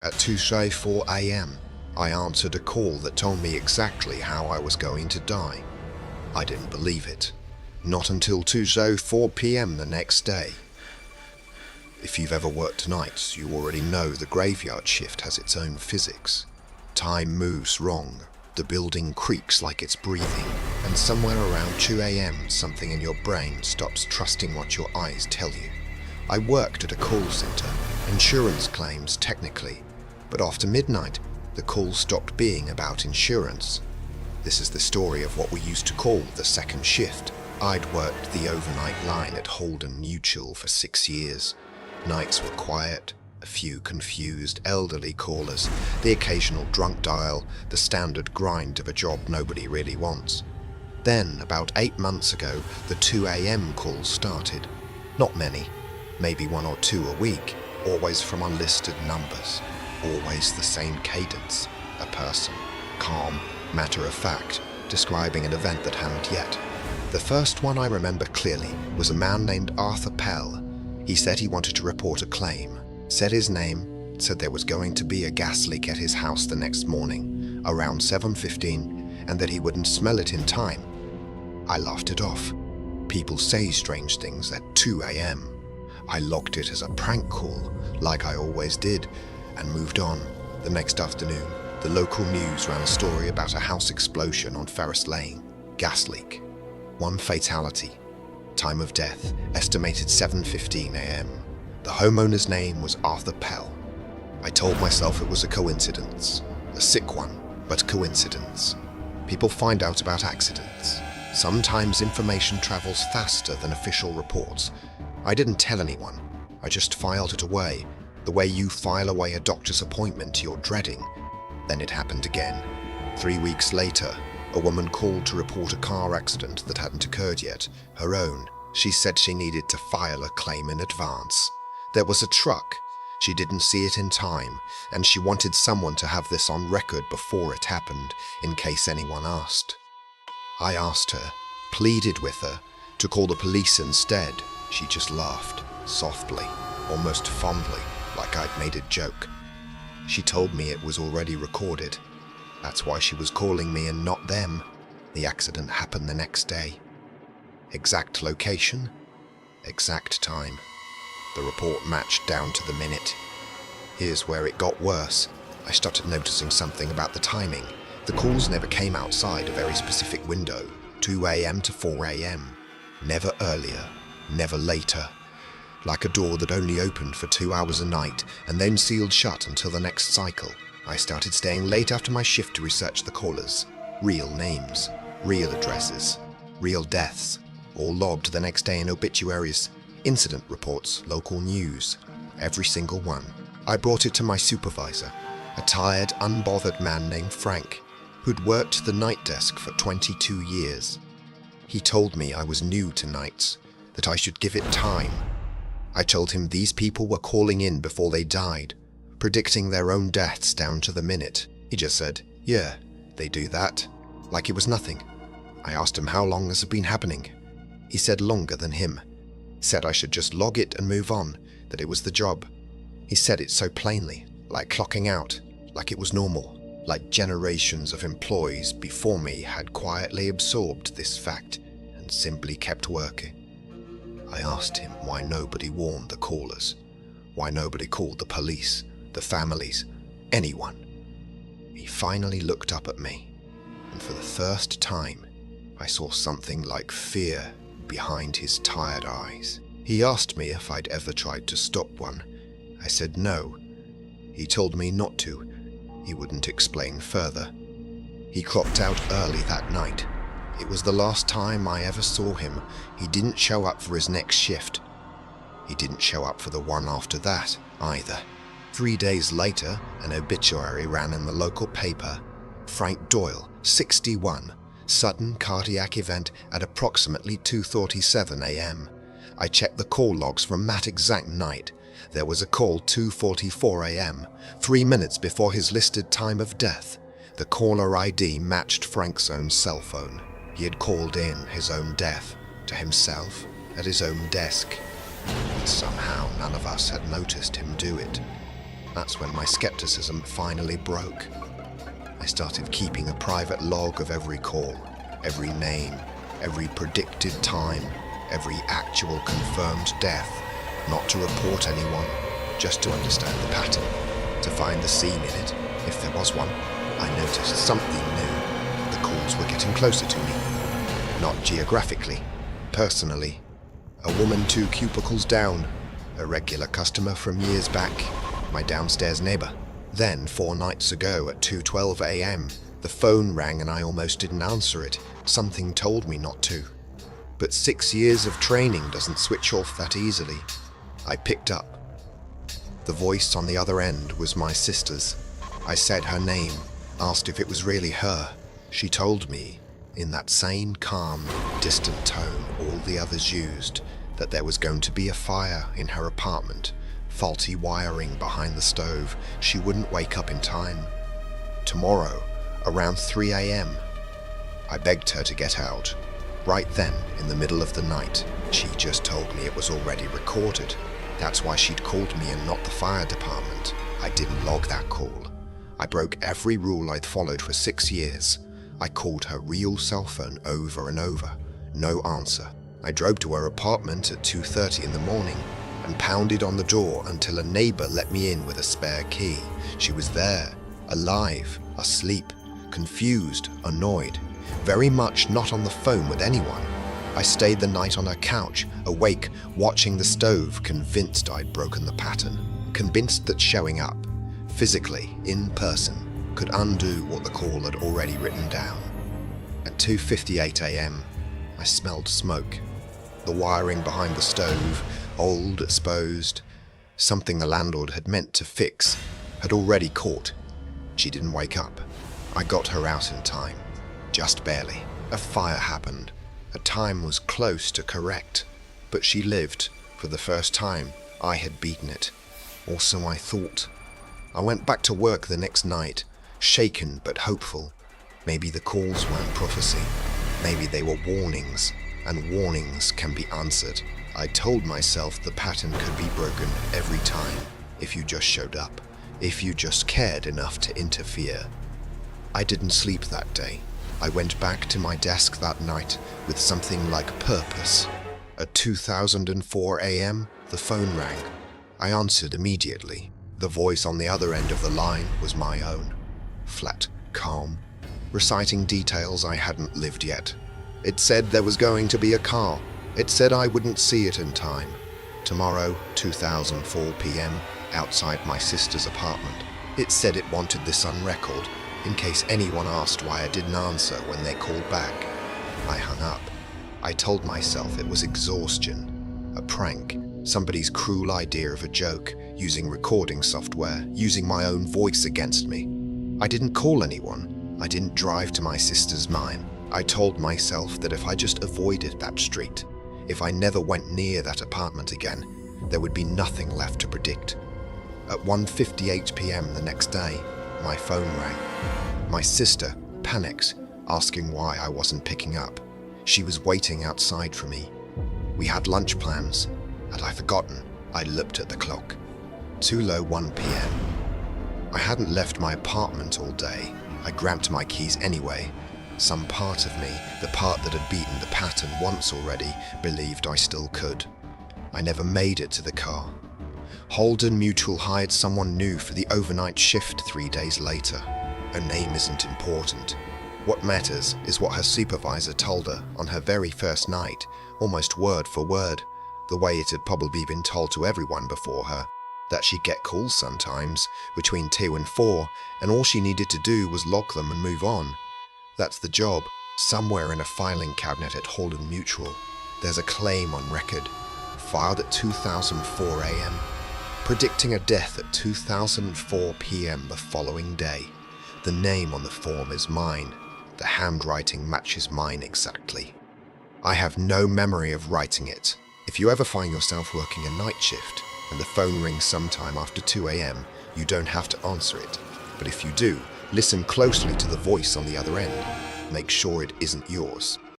At 2:04 a.m., I answered a call that told me exactly how I was going to die. I didn't believe it. Not until 2:04 p.m. the next day. If you've ever worked nights, you already know the graveyard shift has its own physics. Time moves wrong, the building creaks like it's breathing, and somewhere around 2 a.m. something in your brain stops trusting what your eyes tell you. I worked at a call center, insurance claims technically, but after midnight, the call stopped being about insurance. This is the story of what we used to call the second shift. I'd worked the overnight line at Holden Mutual for 6 years. Nights were quiet, a few confused elderly callers, the occasional drunk dial, the standard grind of a job nobody really wants. Then, about 8 months ago, the 2 a.m. calls started. Not many, maybe 1 or 2 a week, always from unlisted numbers. Always the same cadence, a person, calm, matter-of-fact, describing an event that hadn't yet. The first one I remember clearly was a man named Arthur Pell. He said he wanted to report a claim, said his name, said there was going to be a gas leak at his house the next morning, around 7:15, and that he wouldn't smell it in time. I laughed it off. People say strange things at 2 a.m. I logged it as a prank call, like I always did, and moved on. The next afternoon, the local news ran a story about a house explosion on Ferris Lane. Gas leak. 1 fatality. Time of death, estimated 7:15 a.m. The homeowner's name was Arthur Pell. I told myself it was a coincidence. A sick one, but coincidence. People find out about accidents. Sometimes information travels faster than official reports. I didn't tell anyone. I just filed it away. The way you file away a doctor's appointment you're dreading. Then it happened again. 3 weeks later, a woman called to report a car accident that hadn't occurred yet, her own. She said she needed to file a claim in advance. There was a truck. She didn't see it in time, and she wanted someone to have this on record before it happened, in case anyone asked. I asked her, pleaded with her, to call the police instead. She just laughed, softly, almost fondly, like I'd made a joke. She told me it was already recorded. That's why she was calling me and not them. The accident happened the next day. Exact location, exact time. The report matched down to the minute. Here's where it got worse. I started noticing something about the timing. The calls never came outside a very specific window, 2 a.m. to 4 a.m. Never earlier, never later. Like a door that only opened for 2 hours a night and then sealed shut until the next cycle. I started staying late after my shift to research the callers. Real names, real addresses, real deaths, all logged the next day in obituaries, incident reports, local news, every single one. I brought it to my supervisor, a tired, unbothered man named Frank, who'd worked the night desk for 22 years. He told me I was new to nights, that I should give it time. I told him these people were calling in before they died, predicting their own deaths down to the minute. He just said, yeah, they do that, like it was nothing. I asked him how long this had been happening. He said longer than him. Said I should just log it and move on, that it was the job. He said it so plainly, like clocking out, like it was normal, like generations of employees before me had quietly absorbed this fact and simply kept working. I asked him why nobody warned the callers, why nobody called the police, the families, anyone. He finally looked up at me, and for the first time, I saw something like fear behind his tired eyes. He asked me if I'd ever tried to stop one. I said no. He told me not to. He wouldn't explain further. He clocked out early that night. It was the last time I ever saw him. He didn't show up for his next shift. He didn't show up for the one after that, either. 3 days later, an obituary ran in the local paper. Frank Doyle, 61, sudden cardiac event at approximately 2:47 a.m. I checked the call logs from that exact night. There was a call 2:44 a.m., 3 minutes before his listed time of death. The caller ID matched Frank's own cell phone. He had called in his own death to himself at his own desk. But somehow none of us had noticed him do it. That's when my skepticism finally broke. I started keeping a private log of every call, every name, every predicted time, every actual confirmed death, not to report anyone, just to understand the pattern, to find the scene in it, if there was one. I noticed something new. The calls were getting closer to me. Not geographically, personally. A woman 2 cubicles down, a regular customer from years back, my downstairs neighbor. Then, 4 nights ago at 2:12 a.m., the phone rang and I almost didn't answer it. Something told me not to. But 6 years of training doesn't switch off that easily. I picked up. The voice on the other end was my sister's. I said her name, asked if it was really her. She told me, in that same calm, distant tone all the others used, that there was going to be a fire in her apartment, faulty wiring behind the stove. She wouldn't wake up in time. Tomorrow, around 3 a.m. I begged her to get out. Right then, in the middle of the night, she just told me it was already recorded. That's why she'd called me and not the fire department. I didn't log that call. I broke every rule I'd followed for 6 years. I called her real cell phone over and over. No answer. I drove to her apartment at 2:30 in the morning and pounded on the door until a neighbor let me in with a spare key. She was there, alive, asleep, confused, annoyed, very much not on the phone with anyone. I stayed the night on her couch, awake, watching the stove, convinced I'd broken the pattern, convinced that showing up, physically, in person, could undo what the call had already written down. At 2:58 a.m., I smelled smoke. The wiring behind the stove, old, exposed, something the landlord had meant to fix, had already caught. She didn't wake up. I got her out in time. Just barely. A fire happened. Her time was close to correct. But she lived. For the first time, I had beaten it. Or so I thought. I went back to work the next night, shaken but hopeful. Maybe the calls weren't prophecy. Maybe they were warnings, and warnings can be answered. I told myself the pattern could be broken every time, if you just showed up, if you just cared enough to interfere. I didn't sleep that day. I went back to my desk that night with something like purpose. At 2004 a.m., the phone rang. I answered immediately. The voice on the other end of the line was my own. Flat, calm, reciting details I hadn't lived yet. It said there was going to be a car. It said I wouldn't see it in time. Tomorrow, 2004 p.m., outside my sister's apartment. It said it wanted this on record, in case anyone asked why I didn't answer when they called back. I hung up. I told myself it was exhaustion, a prank, somebody's cruel idea of a joke, using recording software, using my own voice against me. I didn't call anyone. I didn't drive to my sister's mine. I told myself that if I just avoided that street, if I never went near that apartment again, there would be nothing left to predict. At 1:58 p.m. the next day, my phone rang. My sister panicked, asking why I wasn't picking up. She was waiting outside for me. We had lunch plans. Had I forgotten? I looked at the clock. 2:01 p.m. I hadn't left my apartment all day. I grabbed my keys anyway. Some part of me, the part that had beaten the pattern once already, believed I still could. I never made it to the car. Holden Mutual hired someone new for the overnight shift 3 days later. Her name isn't important. What matters is what her supervisor told her on her very first night, almost word for word, the way it had probably been told to everyone before her, that she'd get calls sometimes, between 2 and 4, and all she needed to do was log them and move on. That's the job, somewhere in a filing cabinet at Holden Mutual. There's a claim on record, filed at 2004 a.m., predicting a death at 2004 p.m. the following day. The name on the form is mine. The handwriting matches mine exactly. I have no memory of writing it. If you ever find yourself working a night shift and the phone rings sometime after 2 a.m., you don't have to answer it. But if you do, listen closely to the voice on the other end. Make sure it isn't yours.